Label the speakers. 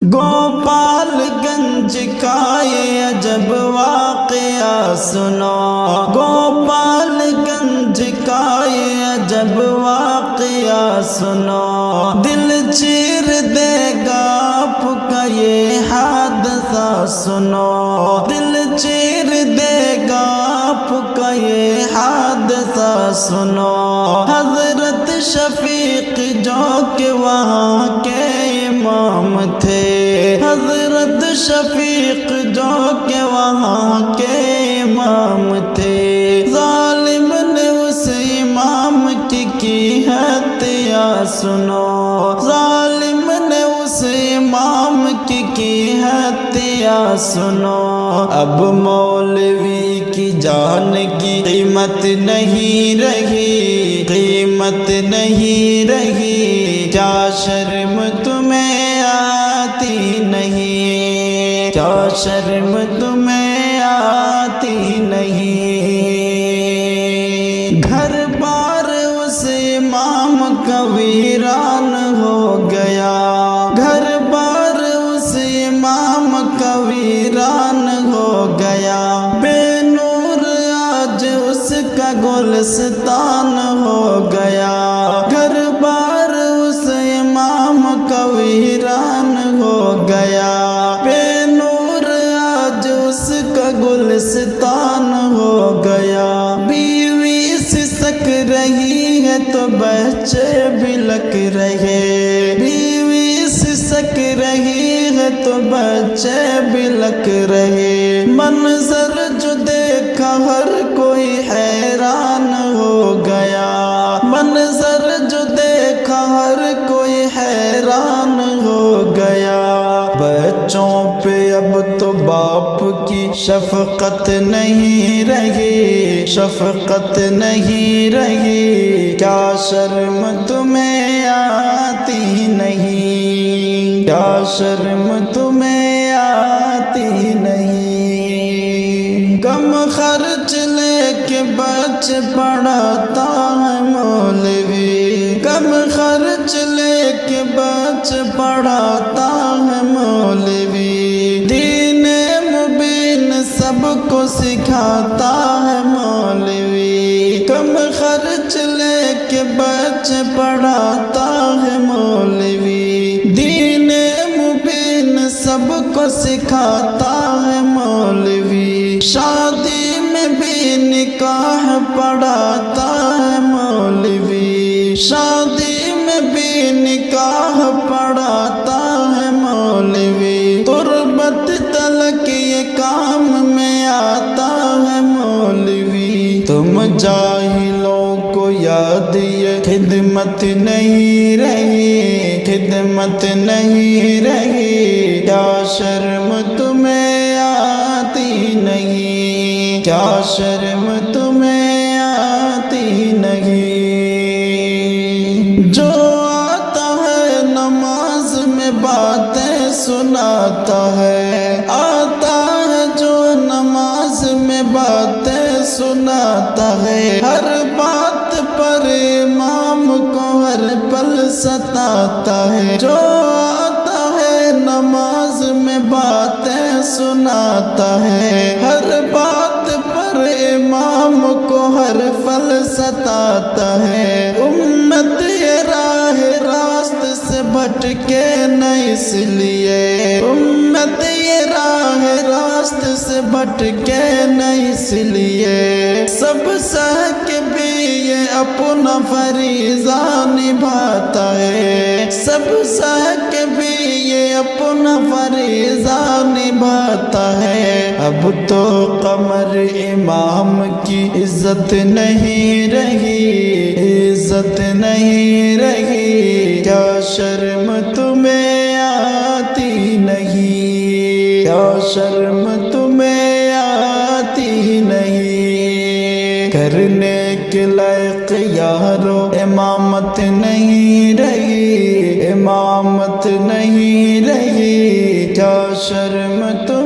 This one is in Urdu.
Speaker 1: گوپال گنج کا یہ عجب واقعہ سنو، گوپال گنج کا یہ عجب واقعہ سنو، دل چیر دے گا آپ کا یہ حادثہ سنو، دل چیر دے گا آپ کا یہ حادثہ سنو۔ حضرت شفیق جو کہ وہاں کے امام تھے، حضرت شفیق جو کہ وہاں کے امام تھے، ظالم نے اس امام کی ہتیا سنو، ظالم نے اس امام کی ہتیا سنو۔ اب مولوی کی جان کی قیمت نہیں رہی، قیمت نہیں رہی، کیا شرم تمہیں آتی نہیں، کیا شرم تمہیں آتی نہیں۔ گھر بار اس امام کا ویران ہو گیا، گھر بار اس امام کا ویران ہو گیا، بے نور آج اس کا گلستان ہو گیا، گھر بار اس امام کا ویران ہو گیا، بے نور آج اس کا گلستان ہو گیا۔ بیوی سسک رہی ہے تو بچے بلک رہے، بیوی سسک رہی ہے تو بچے بلک رہے، منظر جو دیکھا ہر کوئی حیران ہو گیا، منظر جو دیکھا ہر کوئی حیران ہو گیا۔ بچوں پہ اب تو باپ کی شفقت نہیں رہی، شفقت نہیں رہی، کیا شرم تمہیں آتی نہیں، کیا شرم تمہیں آتی نہیں۔ کم خرچ لے کے بچ پڑھاتا ہے مولوی، کم خرچ لے کے بچ پڑھاتا ہے مولوی، دین مبین سب کو سکھاتا ہے مولوی، کم خرچ لے کے بچ پڑھاتا ہے مولوی، دین مبین سب کو سکھاتا ہے مولوی، شادی میں بھی نکاح پڑھاتا ہے مولوی، شادی میں بھی نکاح پڑھاتا ہے مولوی، تربت تلک یہ کام میں آتا ہے مولوی۔ تم جاہلوں کو یاد یہ خدمت نہیں رہی، خدمت نہیں رہی، کیا شرم تمہیں آتی نہیں، کیا شرم تمہیں آتی نہیں۔ جو آتا ہے نماز میں باتیں سناتا ہے، آتا ہے جو نماز میں باتیں سناتا ہے، ہر بات پر امام کو ہر پل ستاتا ہے، جو آتا ہے نماز میں باتیں سناتا ہے، ہر بات پر امام کو ہر پل ستاتا ہے، امت یہ راہ راست سے بھٹکے نہ اس لیے، امت یہ راہ راست سے بھٹکے نہ اس لیے، سب سہ کے بھی یہ اپنا فریضہ نبھاتا ہے، سب سہ کے بھی یہ اپنا فریضہ نبھاتا ہے۔ اب تو قمر امام کی عزت نہیں رہی، عزت نہیں رہی، کیا شرم تمہیں آتی نہیں، کیا شرم تمہیں آتی نہیں۔ کرنے کے لائق یارو امامت نہیں رہی، امامت نہیں رہی، کیا شرم تمہیں